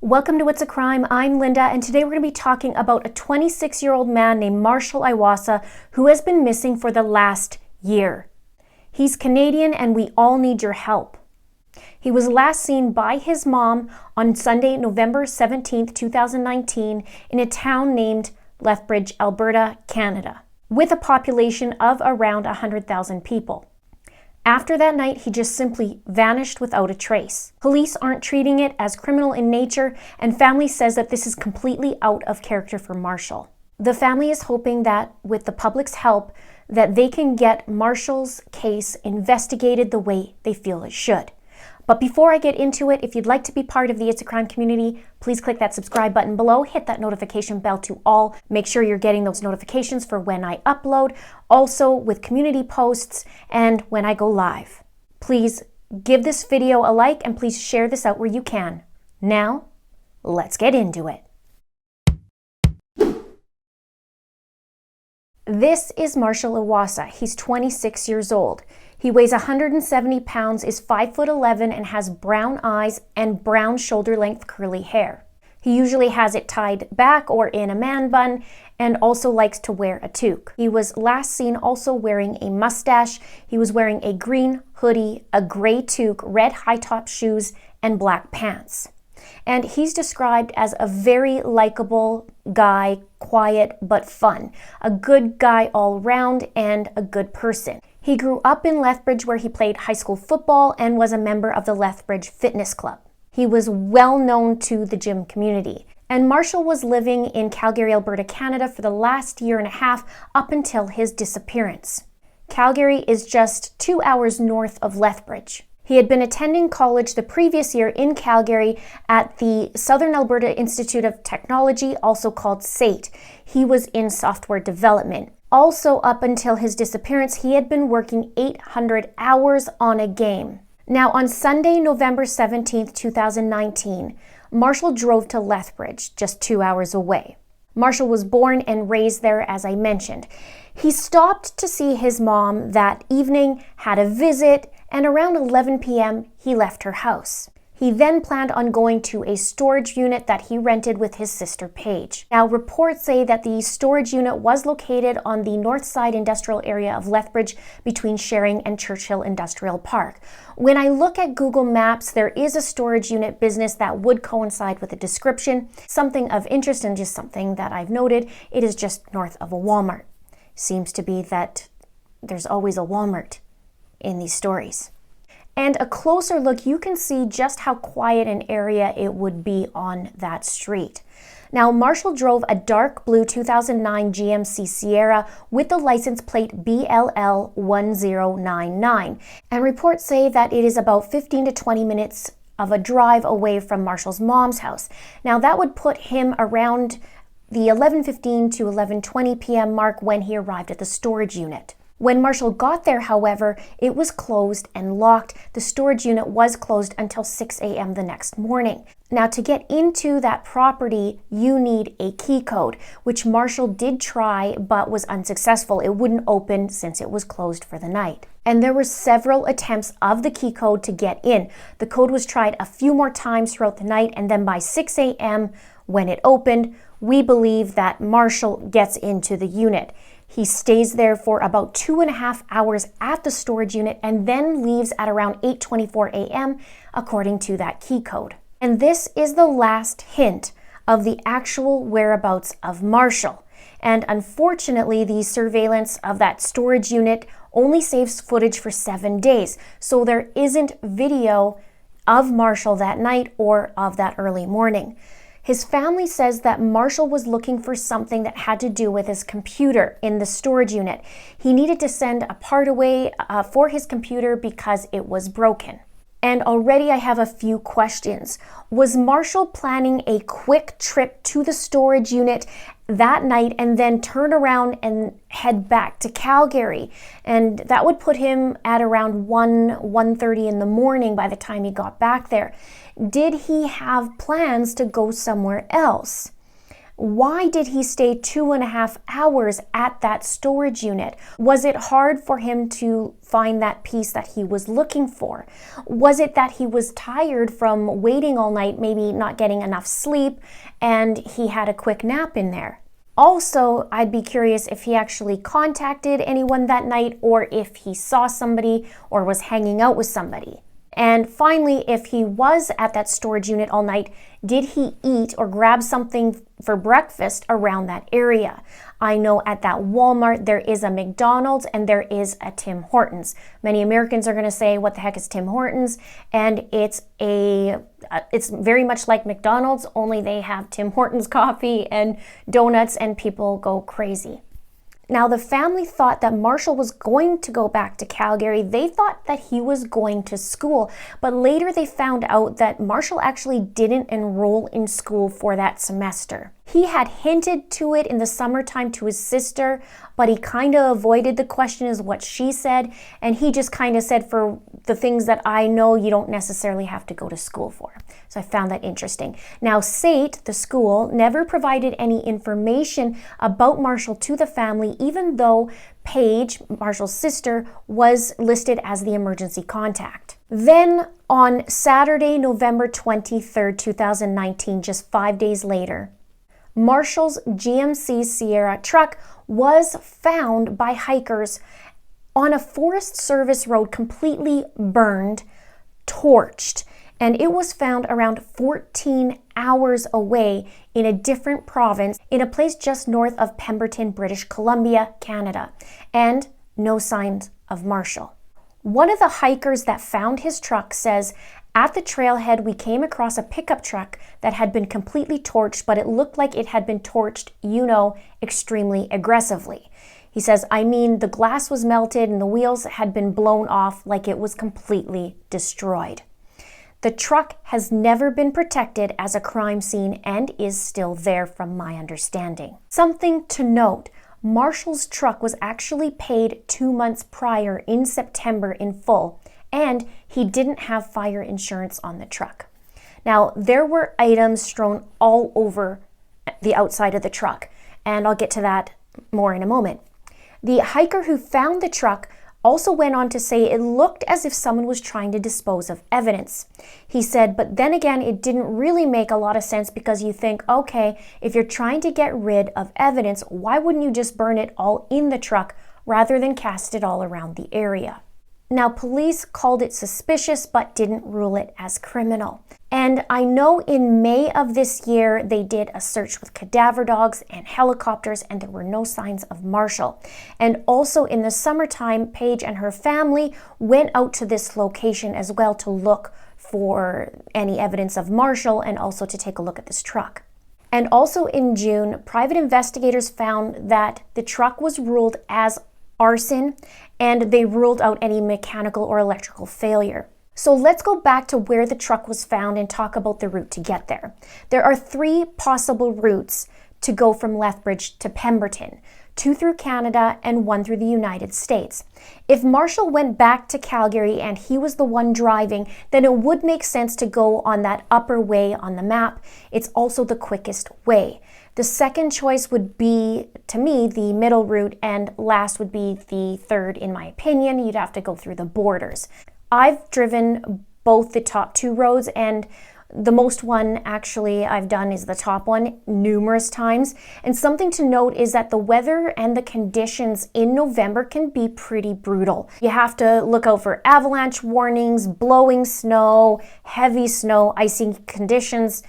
Welcome to What's a Crime? I'm Linda, and today we're going to be talking about a 26-year-old man named Marshal Iwaasa who has been missing for the last year. He's Canadian and we all need your help. He was last seen by his mom on Sunday, November 17th, 2019 in a town named Lethbridge, Alberta, Canada, with a population of around 100,000 people. After that night, he just simply vanished without a trace. Police aren't treating it as criminal in nature, and family says that this is completely out of character for Marshal. The family is hoping that, with the public's help, that they can get Marshal's case investigated the way they feel it should. But before I get into it, if you'd like to be part of the It's a Crime community, please click that subscribe button below, hit that notification bell to all. Make sure you're getting those notifications for when I upload, also with community posts and when I go live. Please give this video a like and please share this out where you can. Now, let's get into it. This is Marshal Iwaasa. He's 26 years old. He weighs 170 pounds, is 5'11", and has brown eyes and brown shoulder-length curly hair. He usually has it tied back or in a man bun and also likes to wear a toque. He was last seen also wearing a mustache. He was wearing a green hoodie, a gray toque, red high-top shoes, and black pants. And he's described as a very likable guy, quiet but fun, a good guy all around and a good person. He grew up in Lethbridge where he played high school football and was a member of the Lethbridge Fitness Club. He was well known to the gym community. And Marshal was living in Calgary, Alberta, Canada for the last year and a half up until his disappearance. Calgary is just 2 hours north of Lethbridge. He had been attending college the previous year in Calgary at the Southern Alberta Institute of Technology, also called SAIT. He was in software development. Also, up until his disappearance, he had been working 800 hours on a game. Now, on Sunday, November 17th, 2019, Marshal drove to Lethbridge, just 2 hours away. Marshal was born and raised there, as I mentioned. He stopped to see his mom that evening, had a visit, and around 11 p.m., he left her house. He then planned on going to a storage unit that he rented with his sister Paige. Now, reports say that the storage unit was located on the north side industrial area of Lethbridge between Sharing and Churchill Industrial Park. When I look at Google Maps, there is a storage unit business that would coincide with the description. Something of interest and just something that I've noted, it is just north of a Walmart. Seems to be that there's always a Walmart in these stories. And a closer look, you can see just how quiet an area it would be on that street. Now, Marshal drove a dark blue 2009 GMC Sierra with the license plate BLL1099. And reports say that it is about 15 to 20 minutes of a drive away from Marshal's mom's house. Now, that would put him around the 11:15 to 11:20 p.m. mark when he arrived at the storage unit. When Marshal got there, however, it was closed and locked. The storage unit was closed until 6 a.m. the next morning. Now, to get into that property, you need a key code, which Marshal did try but was unsuccessful. It wouldn't open since it was closed for the night. And there were several attempts of the key code to get in. The code was tried a few more times throughout the night, and then by 6 a.m. when it opened, we believe that Marshal gets into the unit. He stays there for about 2.5 hours at the storage unit and then leaves at around 8:24 a.m. according to that key code. And this is the last hint of the actual whereabouts of Marshal. And unfortunately, the surveillance of that storage unit only saves footage for 7 days. So there isn't video of Marshal that night or of that early morning. His family says that Marshal was looking for something that had to do with his computer in the storage unit. He needed to send a part away for his computer because it was broken. And already I have a few questions. Was Marshal planning a quick trip to the storage unit that night and then turn around and head back to Calgary? And that would put him at around 1:30 in the morning by the time he got back there. Did he have plans to go somewhere else? Why did he stay 2.5 hours at that storage unit? Was it hard for him to find that piece that he was looking for? Was it that he was tired from waiting all night, maybe not getting enough sleep, and he had a quick nap in there? Also, I'd be curious if he actually contacted anyone that night, or if he saw somebody or was hanging out with somebody. And finally, if he was at that storage unit all night, did he eat or grab something for breakfast around that area? I know at that Walmart there is a McDonald's and there is a Tim Hortons. Many Americans are going to say, what the heck is Tim Hortons? And it's very much like McDonald's, only they have Tim Hortons coffee and donuts and people go crazy. Now, the family thought that Marshal was going to go back to Calgary. They thought that he was going to school, but later they found out that Marshal actually didn't enroll in school for that semester. He had hinted to it in the summertime to his sister, but he kind of avoided the question is what she said, and he just kind of said, for the things that I know, you don't necessarily have to go to school for. So I found that interesting. Now, SAIT, the school, never provided any information about Marshal to the family, even though Paige, Marshal's sister, was listed as the emergency contact. Then on Saturday, November 23rd, 2019, just 5 days later, Marshal's GMC Sierra truck was found by hikers on a Forest Service road, completely burned, torched, and it was found around 14 hours away in a different province, in a place just north of Pemberton, British Columbia, Canada, and no signs of Marshal. One of the hikers that found his truck says, at the trailhead, we came across a pickup truck that had been completely torched, but it looked like it had been torched, extremely aggressively. He says, the glass was melted and the wheels had been blown off like it was completely destroyed. The truck has never been protected as a crime scene and is still there from my understanding. Something to note, Marshal's truck was actually paid 2 months prior in September in full, and he didn't have fire insurance on the truck. Now, there were items strewn all over the outside of the truck, and I'll get to that more in a moment. The hiker who found the truck also went on to say it looked as if someone was trying to dispose of evidence. He said, but then again, it didn't really make a lot of sense because you think, okay, if you're trying to get rid of evidence, why wouldn't you just burn it all in the truck rather than cast it all around the area? Now, police called it suspicious but didn't rule it as criminal. And I know in May of this year, they did a search with cadaver dogs and helicopters, and there were no signs of Marshal. And also in the summertime, Paige and her family went out to this location as well to look for any evidence of Marshal and also to take a look at this truck. And also in June, private investigators found that the truck was ruled as arson, and they ruled out any mechanical or electrical failure. So let's go back to where the truck was found and talk about the route to get there. There are 3 possible routes to go from Lethbridge to Pemberton, 2 through Canada and 1 through the United States. If Marshal went back to Calgary and he was the one driving, then it would make sense to go on that upper way on the map. It's also the quickest way. The second choice would be, to me, the middle route, and last would be the third, in my opinion. You'd have to go through the borders. I've driven both the top 2 roads, and the most one actually I've done is the top one numerous times. And something to note is that the weather and the conditions in November can be pretty brutal. You have to look out for avalanche warnings, blowing snow, heavy snow, icy conditions.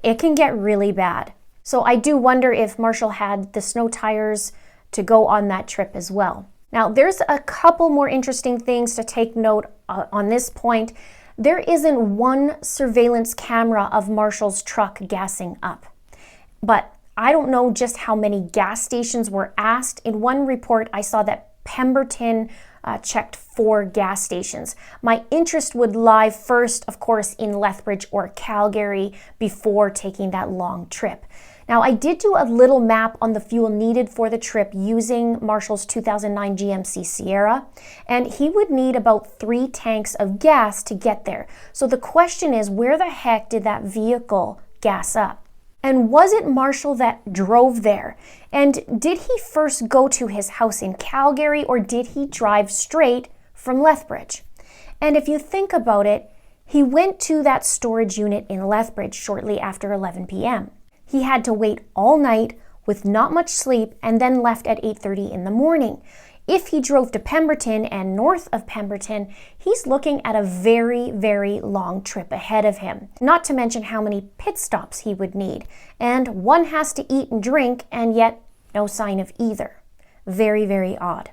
It can get really bad. So I do wonder if Marshal had the snow tires to go on that trip as well. Now, there's a couple more interesting things to take note on this point. There isn't one surveillance camera of Marshal's truck gassing up. But I don't know just how many gas stations were asked. In one report, I saw that Pemberton checked 4 gas stations. My interest would lie first, of course, in Lethbridge or Calgary before taking that long trip. Now, I did do a little map on the fuel needed for the trip using Marshal's 2009 GMC Sierra, and he would need about 3 tanks of gas to get there. So the question is, where the heck did that vehicle gas up? And was it Marshal that drove there? And did he first go to his house in Calgary, or did he drive straight from Lethbridge? And if you think about it, he went to that storage unit in Lethbridge shortly after 11 p.m. He had to wait all night with not much sleep and then left at 8:30 in the morning. If he drove to Pemberton and north of Pemberton, he's looking at a very, very long trip ahead of him. Not to mention how many pit stops he would need. And one has to eat and drink, and yet no sign of either. Very, very odd.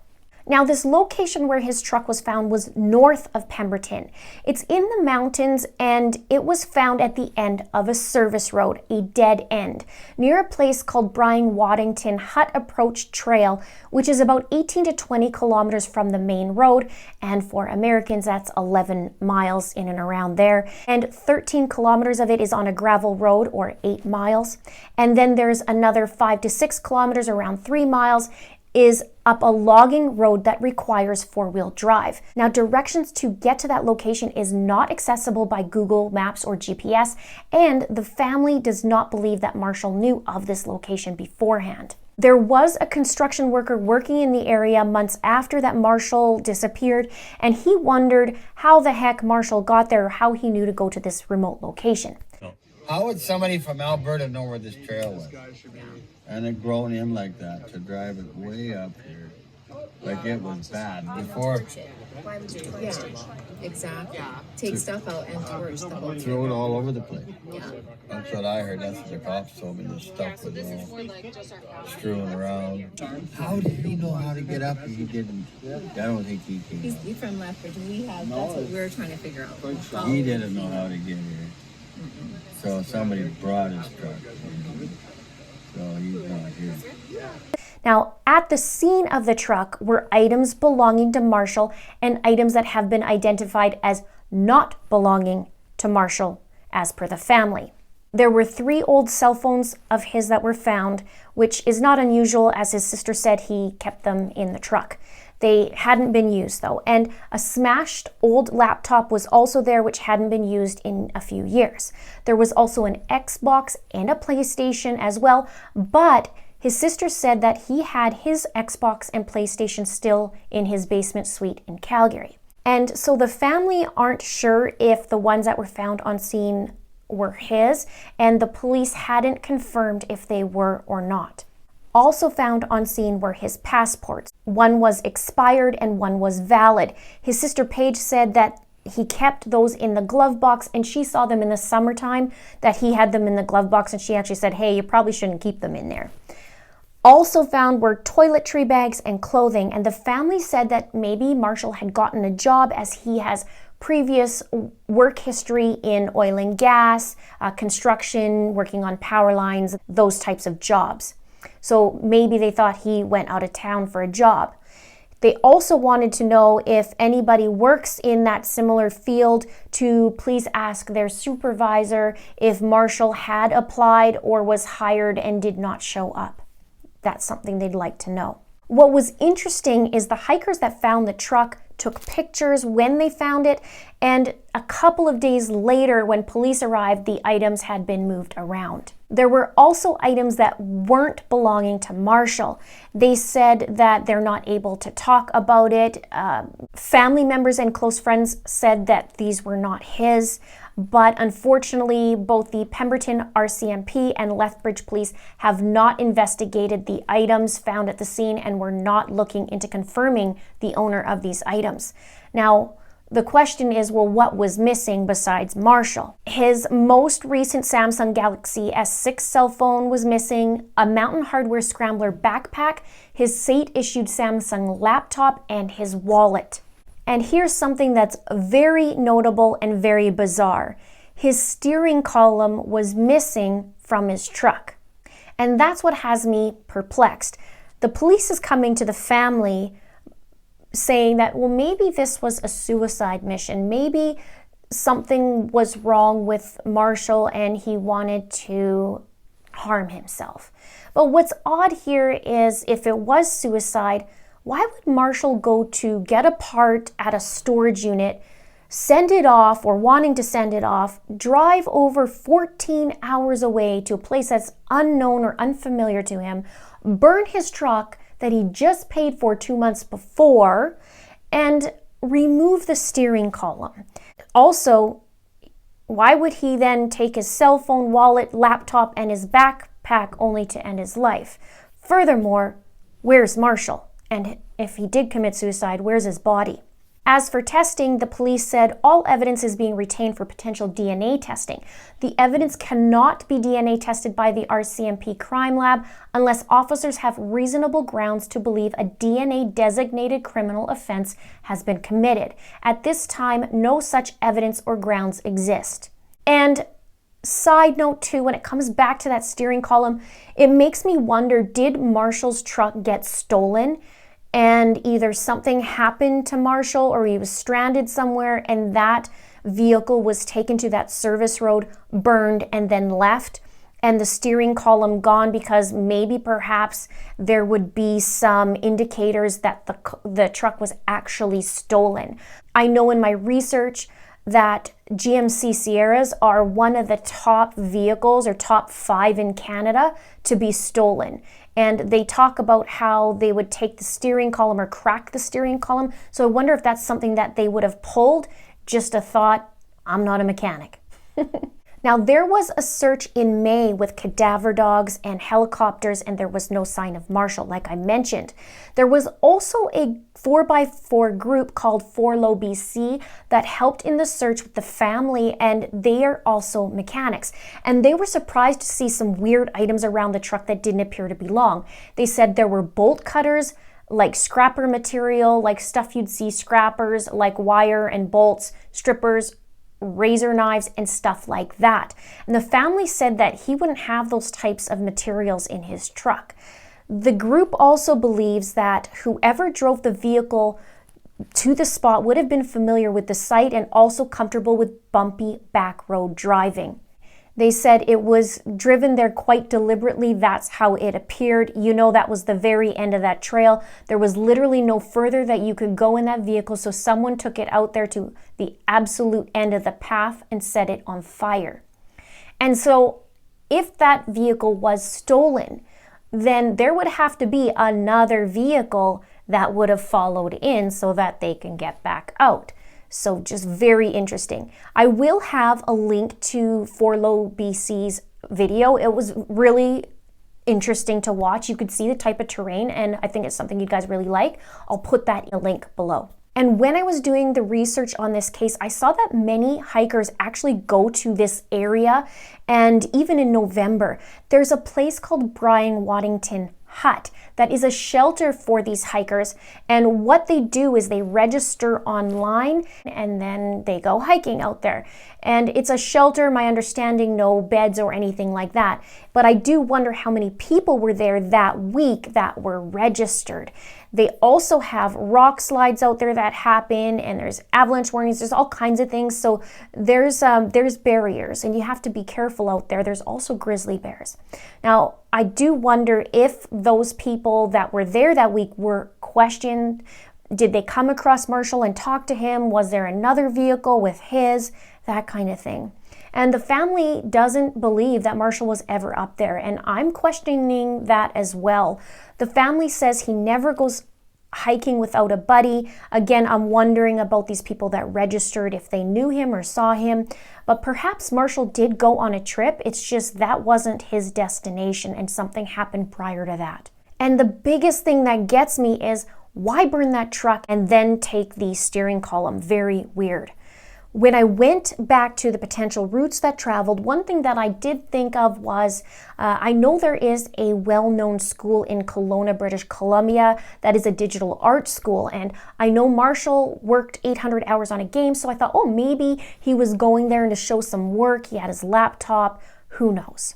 Now, this location where his truck was found was north of Pemberton. It's in the mountains, and it was found at the end of a service road, a dead end, near a place called Bryan-Waddington Hut Approach Trail, which is about 18 to 20 kilometers from the main road, and for Americans, that's 11 miles in and around there, and 13 kilometers of it is on a gravel road, or 8 miles, and then there's another 5 to 6 kilometers, around 3 miles, is up a logging road that requires four-wheel drive. Now, directions to get to that location is not accessible by Google Maps or GPS, and the family does not believe that Marshal knew of this location beforehand. There was a construction worker working in the area months after that Marshal disappeared, and he wondered how the heck Marshal got there, or how he knew to go to this remote location. How would somebody from Alberta know where this trail was? And it grown in like that to drive it way up here. Like it was bad before. Why would you torch it? Exactly. Take stuff out and torch the whole Throw it all over the place. Yeah. That's what I heard. That's what the cops told me. The stuff was all strewn around. How did he know how to get up if he didn't? I don't think he can. He's from Lethbridge. That's what we're trying to figure out. He didn't know how to get here. So somebody brought his truck. So he's not here. Now, at the scene of the truck were items belonging to Marshal and items that have been identified as not belonging to Marshal, as per the family. There were 3 old cell phones of his that were found, which is not unusual, as his sister said he kept them in the truck. They hadn't been used though, and a smashed old laptop was also there, which hadn't been used in a few years. There was also an Xbox and a PlayStation as well, but his sister said that he had his Xbox and PlayStation still in his basement suite in Calgary. And so the family aren't sure if the ones that were found on scene were his, and the police hadn't confirmed if they were or not. Also found on scene were his passports. One was expired and one was valid. His sister Paige said that he kept those in the glove box, and she saw them in the summertime, that he had them in the glove box, and she actually said, hey, you probably shouldn't keep them in there. Also found were toiletry bags and clothing, and the family said that maybe Marshal had gotten a job, as he has previous work history in oil and gas, construction, working on power lines, those types of jobs. So maybe they thought he went out of town for a job. They also wanted to know if anybody works in that similar field to please ask their supervisor if Marshal had applied or was hired and did not show up. That's something they'd like to know. What was interesting is the hikers that found the truck took pictures when they found it, and a couple of days later when police arrived, the items had been moved around. There were also items that weren't belonging to Marshal. They said that they're not able to talk about it. Family members and close friends said that these were not his. But unfortunately, both the Pemberton RCMP and Lethbridge Police have not investigated the items found at the scene and were not looking into confirming the owner of these items. Now, the question is, well, what was missing besides Marshal? His most recent Samsung Galaxy S6 cell phone was missing, a Mountain Hardwear Scrambler backpack, his state-issued Samsung laptop, and his wallet. And here's something that's very notable and very bizarre. His steering column was missing from his truck. And that's what has me perplexed. The police is coming to the family saying that, well, maybe this was a suicide mission. Maybe something was wrong with Marshal and he wanted to harm himself. But what's odd here is, if it was suicide, why would Marshal go to get a part at a storage unit, send it off, or wanting to send it off, drive over 14 hours away to a place that's unknown or unfamiliar to him, burn his truck that he just paid for 2 months before, and remove the steering column. Also, why would he then take his cell phone, wallet, laptop, and his backpack only to end his life? Furthermore, where's Marshall? And if he did commit suicide, where's his body? As for testing, the police said all evidence is being retained for potential DNA testing. The evidence cannot be DNA tested by the RCMP crime lab unless officers have reasonable grounds to believe a DNA-designated criminal offense has been committed. At this time, no such evidence or grounds exist. And side note too, when it comes back to that steering column, it makes me wonder, did Marshall's truck get stolen? And either something happened to Marshall or he was stranded somewhere and that vehicle was taken to that service road, burned, and then left, and the steering column gone because maybe perhaps there would be some indicators that the truck was actually stolen. I know in my research that GMC Sierras are one of the top vehicles or top 5 in Canada to be stolen. And they talk about how they would take the steering column or crack the steering column. So I wonder if that's something that they would have pulled. Just a thought, I'm not a mechanic. Now, there was a search in May with cadaver dogs and helicopters, and there was no sign of Marshall, like I mentioned. There was also a 4x4 group called Forlow BC that helped in the search with the family, and they are also mechanics. And they were surprised to see some weird items around the truck that didn't appear to belong. They said there were bolt cutters, like scrapper material, like stuff you'd see scrappers, like wire and bolts, strippers, razor knives, and stuff like that. And the family said that he wouldn't have those types of materials in his truck. The group also believes that whoever drove the vehicle to the spot would have been familiar with the site and also comfortable with bumpy back road driving. They said it was driven there quite deliberately. That's how it appeared. You know, that was the very end of that trail. There was literally no further that you could go in that vehicle, so someone took it out there to the absolute end of the path and set it on fire. And so if that vehicle was stolen, then there would have to be another vehicle that would have followed in so that they can get back out. So just very interesting. I will have a link to Forlow BC's video. It was really interesting to watch. You could see the type of terrain, and I think it's something you guys really like. I'll put that in a link below. And when I was doing the research on this case, I saw that many hikers actually go to this area, and even in November, there's a place called Brian Waddington Hut that is a shelter for these hikers, and what they do is they register online and then they go hiking out there. And it's a shelter, my understanding, no beds or anything like that, but I do wonder how many people were there that week that were registered. They also have rock slides out there that happen, and there's avalanche warnings, there's all kinds of things. So there's barriers, and you have to be careful out there. There's also grizzly bears. Now, I do wonder if those people that were there that week were questioned. Did they come across Marshall and talk to him? Was there another vehicle with his? That kind of thing. And the family doesn't believe that Marshall was ever up there, and I'm questioning that as well. The family says he never goes hiking without a buddy. Again, I'm wondering about these people that registered, if they knew him or saw him. But perhaps Marshall did go on a trip. It's just that wasn't his destination, and something happened prior to that. And the biggest thing that gets me is, why burn that truck and then take the steering column? Very weird. When I went back to the potential routes that traveled, one thing that I did think of was, I know there is a well-known school in Kelowna, British Columbia, that is a digital art school. And I know Marshall worked 800 hours on a game, so I thought, oh, maybe he was going there to show some work. He had his laptop, who knows?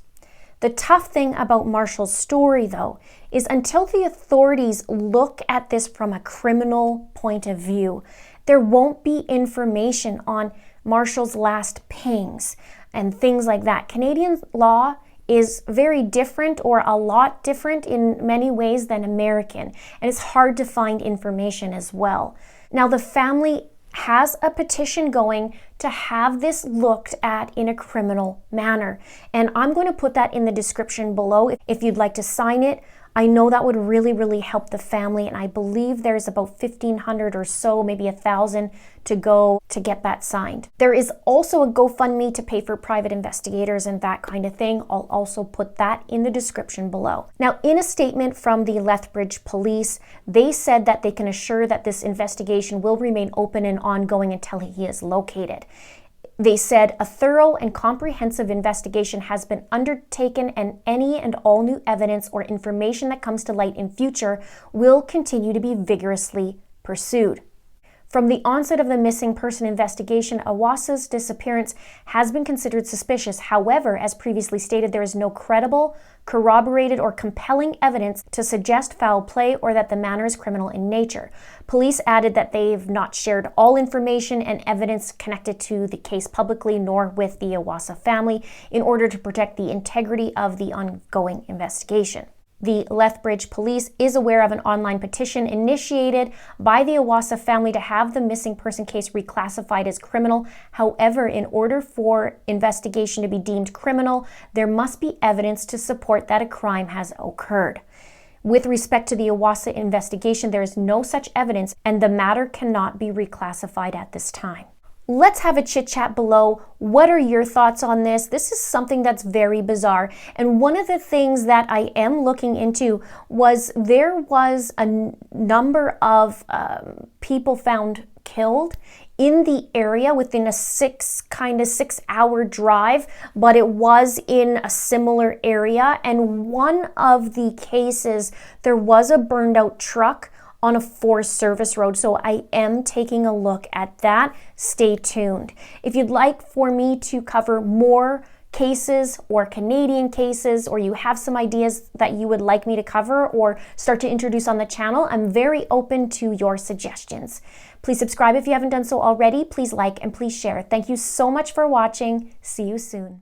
The tough thing about Marshall's story, though, is until the authorities look at this from a criminal point of view, there won't be information on Marshall's last pings and things like that. Canadian law is very different, or a lot different in many ways, than American, and it's hard to find information as well. Now, the family has a petition going to have this looked at in a criminal manner. And I'm going to put that in the description below if you'd like to sign it. I know that would really, really help the family, and I believe there's about 1,500 or so, maybe 1,000 to go to get that signed. There is also a GoFundMe to pay for private investigators and that kind of thing. I'll also put that in the description below. Now, in a statement from the Lethbridge police, they said that they can assure that this investigation will remain open and ongoing until he is located. They said a thorough and comprehensive investigation has been undertaken, and any and all new evidence or information that comes to light in future will continue to be vigorously pursued. From the onset of the missing person investigation, Iwaasa's disappearance has been considered suspicious. However, as previously stated, there is no credible, corroborated, or compelling evidence to suggest foul play or that the matter is criminal in nature. Police added that they've not shared all information and evidence connected to the case publicly nor with the Iwaasa family in order to protect the integrity of the ongoing investigation. The Lethbridge police is aware of an online petition initiated by the Iwaasa family to have the missing person case reclassified as criminal. However, in order for investigation to be deemed criminal, there must be evidence to support that a crime has occurred. With respect to the Iwaasa investigation, there is no such evidence, and the matter cannot be reclassified at this time. Let's have a chit chat below. What are your thoughts on this? This is something that's very bizarre. And one of the things that I am looking into was there was a number of people found killed in the area within a 6 hour drive, but it was in a similar area. And one of the cases, there was a burned out truck on a 4-service road. So I am taking a look at that. Stay tuned. If you'd like for me to cover more cases or Canadian cases, or you have some ideas that you would like me to cover or start to introduce on the channel, I'm very open to your suggestions. Please subscribe if you haven't done so already. Please like and please share. Thank you so much for watching. See you soon.